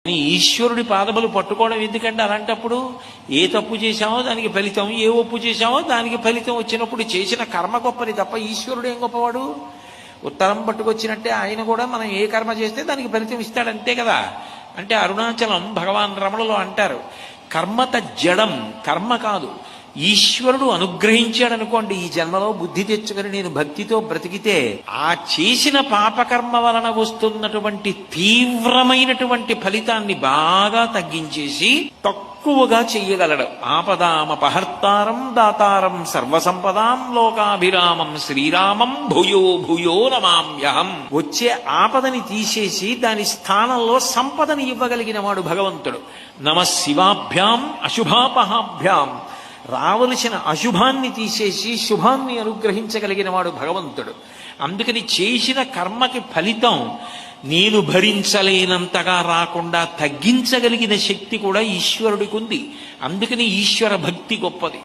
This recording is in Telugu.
ఈశ్వరుడి పాదములు పట్టుకోవడం ఎందుకంటే అలాంటప్పుడు ఏ తప్పు చేశామో దానికి ఫలితం, ఏ ఒప్పు చేశామో దానికి ఫలితం వచ్చినప్పుడు చేసిన కర్మ గొప్పది తప్ప ఈశ్వరుడు ఏం గొప్పవాడు? ఉత్తరం పట్టుకొచ్చినట్టే ఆయన కూడా మనం ఏ కర్మ చేస్తే దానికి ఫలితం ఇస్తాడు, అంతే కదా. అంటే అరుణాచలం భగవాన్ రమణులు అంటారు, కర్మత జడం, కర్మ కాదు. ఈశ్వరుడు అనుగ్రహించాడు అనుకోండి, ఈ జన్మలో బుద్ధి తెచ్చుకొని నేను భక్తితో బ్రతికితే ఆ చేసిన పాపకర్మ వలన వస్తున్నటువంటి తీవ్రమైనటువంటి ఫలితాన్ని బాగా తగ్గించేసి తక్కువగా చెయ్యగలడు. ఆపదామపహర్తారం దాతారం సర్వసంపదాం లోకాభిరామం శ్రీరామం భూయో భూయో నమామ్యహం. వచ్చే ఆపదని తీసేసి దాని స్థానంలో సంపదని ఇవ్వగలిగిన వాడు భగవంతుడు. నమః శివాభ్యాం అశుభాపహాభ్యాం. రావలసిన అశుభాన్ని తీసేసి శుభాన్ని అనుగ్రహించగలిగిన వాడు భగవంతుడు. అందుకని చేసిన కర్మకి ఫలితం నేను భరించలేనంతగా రాకుండా తగ్గించగలిగిన శక్తి కూడా ఈశ్వరుడికి ఉంది. అందుకని ఈశ్వర భక్తి గొప్పది.